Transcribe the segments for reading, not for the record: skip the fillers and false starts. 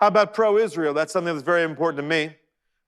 How about pro-Israel? That's something that's very important to me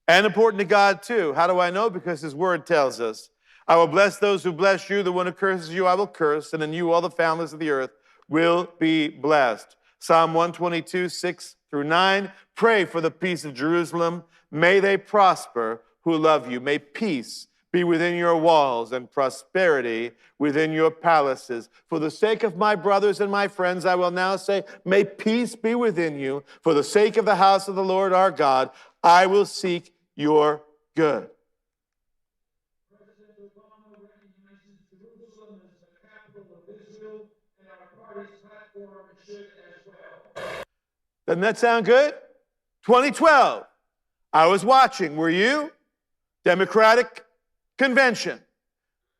and important to God too. How do I know? Because his word tells us, I will bless those who bless you. The one who curses you, I will curse. And in you, all the families of the earth will be blessed. Psalm 122, 6 through 9. Pray for the peace of Jerusalem. May they prosper who love you. May peace be within your walls and prosperity within your palaces. For the sake of my brothers and my friends, I will now say, may peace be within you. For the sake of the house of the Lord our God, I will seek your good. President Obama recognizes Jerusalem as the capital of Israel, and our party's platform should as well. Doesn't that sound good? 2012. I was watching. Were you? Democratic Convention.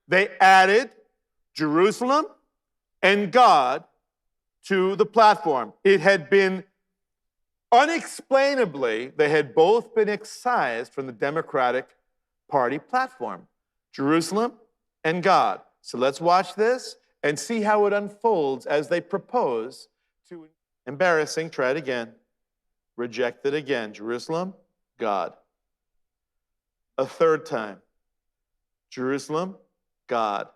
They added Jerusalem and God to the platform. It had been unexplainably, they had both been excised from the Democratic Party platform. Jerusalem and God. So let's watch this and see how it unfolds as they propose to, embarrassing, try it again, reject it again. Jerusalem, God. A third time. Jerusalem, God.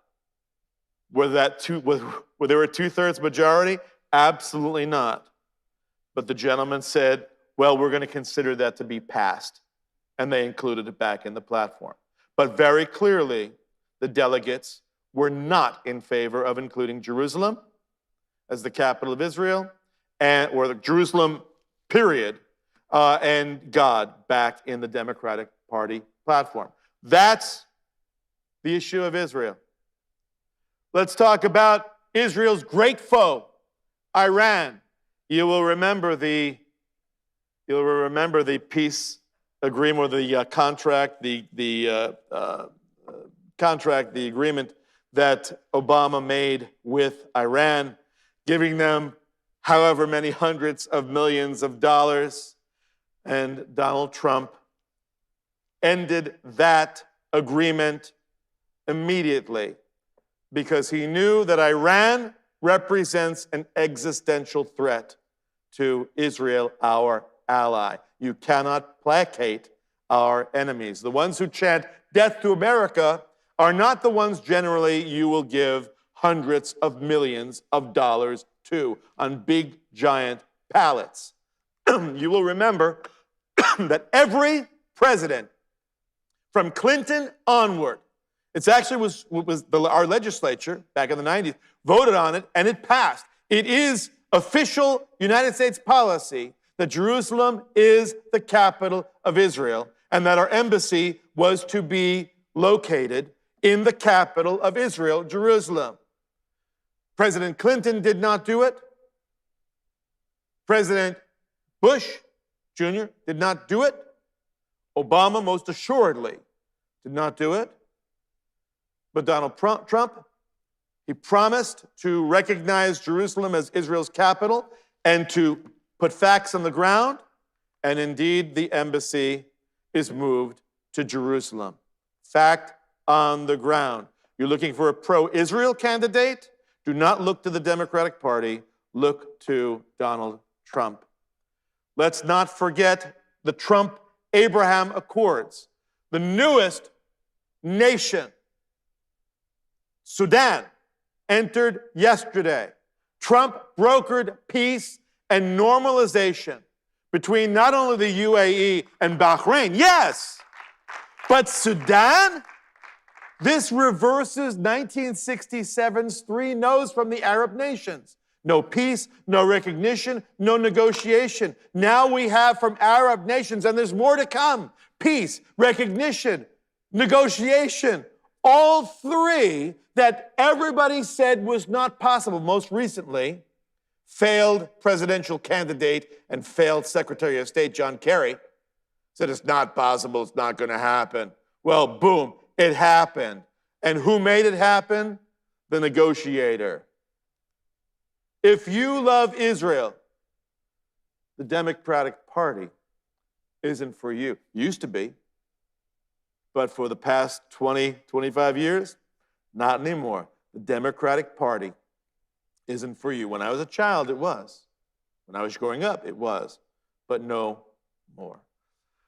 Were there a two-thirds majority? Absolutely not. But the gentleman said, well, we're going to consider that to be passed. And they included it back in the platform. But very clearly, the delegates were not in favor of including Jerusalem as the capital of Israel, or the Jerusalem, period, and God back in the Democratic Party platform. That's the issue of Israel. Let's talk about Israel's great foe, Iran. You will remember the peace agreement, or the contract, the agreement that Obama made with Iran, giving them however many hundreds of millions of dollars, and Donald Trump ended that agreement immediately because he knew that Iran represents an existential threat to Israel, our ally. You cannot placate our enemies. The ones who chant death to America are not the ones generally you will give hundreds of millions of dollars to on big, giant pallets. You will remember that every president from Clinton onward, it actually was our legislature back in the 90s voted on it, and it passed. It is official United States policy that Jerusalem is the capital of Israel and that our embassy was to be located in the capital of Israel, Jerusalem. President Clinton did not do it. President Bush Jr. did not do it. Obama most assuredly did not do it. But Donald Trump, he promised to recognize Jerusalem as Israel's capital and to put facts on the ground, and indeed the embassy is moved to Jerusalem. Fact on the ground. You're looking for a pro-Israel candidate? Do not look to the Democratic Party. Look to Donald Trump. Let's not forget the Trump-Abraham Accords. The newest nation, Sudan, entered yesterday. Trump brokered peace and normalization between not only the UAE and Bahrain, yes, but Sudan. This reverses 1967's 3 no's from the Arab nations. No peace, no recognition, no negotiation. Now we have from Arab nations, and there's more to come, peace, recognition, negotiation, all 3 that everybody said was not possible. Most recently, failed presidential candidate and failed Secretary of State John Kerry said it's not possible, it's not going to happen. Well, boom, it happened. And who made it happen? The negotiator. If you love Israel, the Democratic Party isn't for you. Used to be. But for the past 20, 25 years, not anymore. The Democratic Party isn't for you. When I was a child, it was. When I was growing up, it was. but no more.